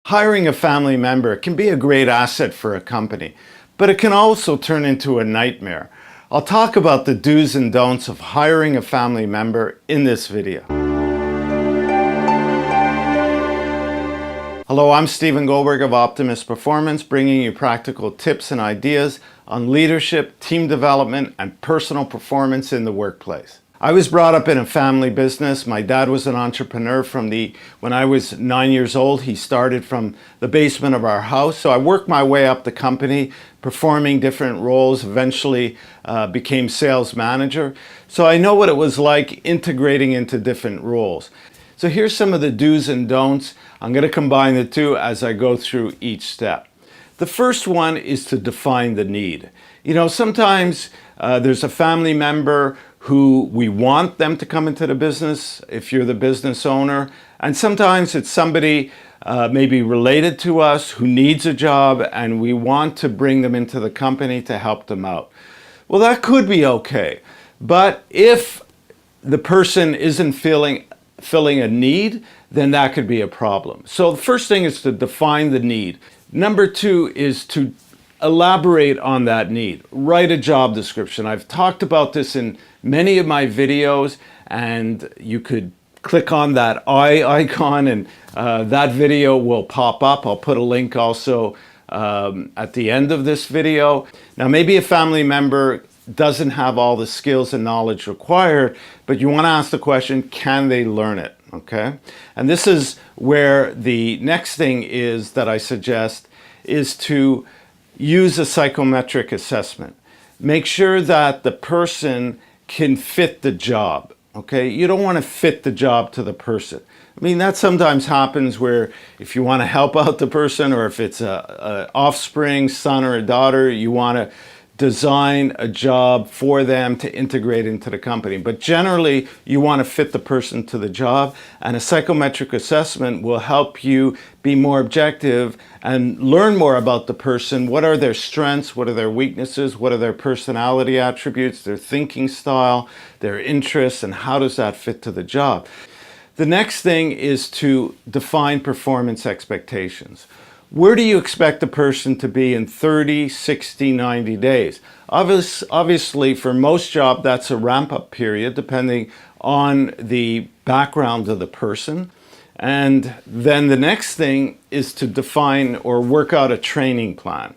Hiring a family member can be a great asset for a company, but it can also turn into a nightmare. I'll talk about the do's and don'ts of hiring a family member in this video. Hello, I'm Goldberg of Optimus Performance, bringing you practical tips and ideas on leadership, team development, and personal performance in the workplace. I was brought up in a family business. My dad was an entrepreneur when I was 9 years old. He started from the basement of our house. So I worked my way up the company, performing different roles, eventually became sales manager. So I know what it was like integrating into different roles. So here's some of the do's and don'ts. I'm going to combine the two as I go through each step. The first one is to define the need. You know, sometimes there's a family member who we want them to come into the business if you're the business owner. And sometimes it's somebody maybe related to us who needs a job and we want to bring them into the company to help them out. Well, that could be okay. But if the person isn't filling a need, then that could be a problem. So the first thing is to define the need. Number two is to elaborate on that need. Write a job description. I've talked about this in many of my videos, and you could click on that eye icon and that video will pop up. I'll put a link also at the end of this video. Now, maybe a family member doesn't have all the skills and knowledge required, but you want to ask the question, can they learn it? Okay? And this is where the next thing is that I suggest is to use a psychometric assessment. Make sure that the person can fit the job, okay? You don't want to fit the job to the person. I mean, that sometimes happens where if you want to help out the person, or if it's a offspring, son or a daughter, you want to design a job for them to integrate into the company. But generally, you want to fit the person to the job, and a psychometric assessment will help you be more objective and learn more about the person. What are their strengths? What are their weaknesses? What are their personality attributes, their thinking style, their interests, and how does that fit to the job? The next thing is to define performance expectations. Where do you expect the person to be in 30, 60, 90 days? Obviously, for most jobs, that's a ramp-up period, depending on the background of the person. And then the next thing is to define or work out a training plan.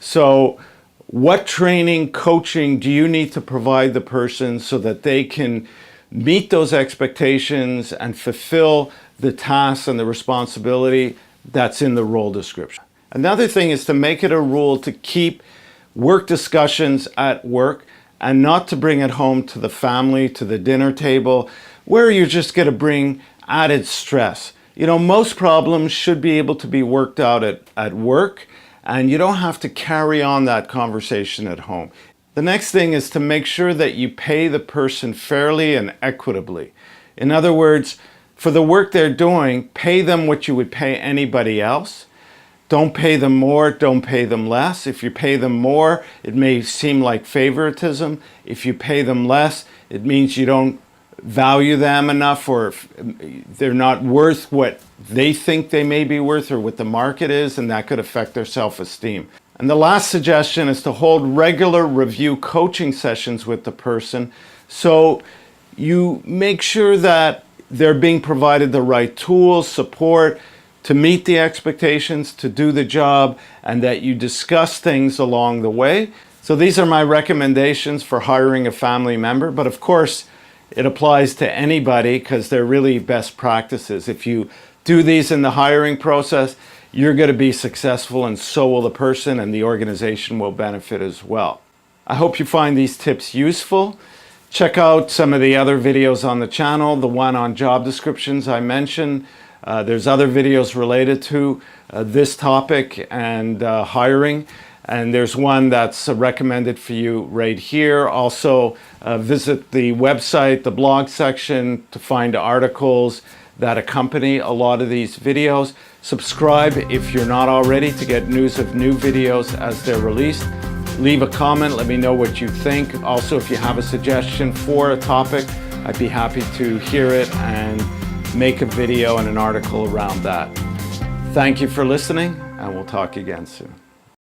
So what training, coaching do you need to provide the person so that they can meet those expectations and fulfill the tasks and the responsibility that's in the role description? Another thing is to make it a rule to keep work discussions at work and not to bring it home to the family, to the dinner table, where you're just going to bring added stress. You know, most problems should be able to be worked out at work, and you don't have to carry on that conversation at home. The next thing is to make sure that you pay the person fairly and equitably. In other words, for the work they're doing, pay them what you would pay anybody else. Don't pay them more, don't pay them less. If you pay them more, it may seem like favoritism. If you pay them less, it means you don't value them enough, or they're not worth what they think they may be worth or what the market is, and that could affect their self-esteem. And the last suggestion is to hold regular review coaching sessions with the person, so you make sure that they're being provided the right tools, support to meet the expectations, to do the job, and that you discuss things along the way. So these are my recommendations for hiring a family member, but of course it applies to anybody because they're really best practices. If you do these in the hiring process, you're going to be successful, and so will the person, and the organization will benefit as well. I hope you find these tips useful. Check out some of the other videos on the channel, the one on job descriptions I mentioned. There's other videos related to this topic and hiring. And there's one that's recommended for you right here. Also, visit the website, the blog section, to find articles that accompany a lot of these videos. Subscribe if you're not already to get news of new videos as they're released. Leave a comment, let me know what you think. Also, if you have a suggestion for a topic, I'd be happy to hear it and make a video and an article around that. Thank you for listening, and we'll talk again soon.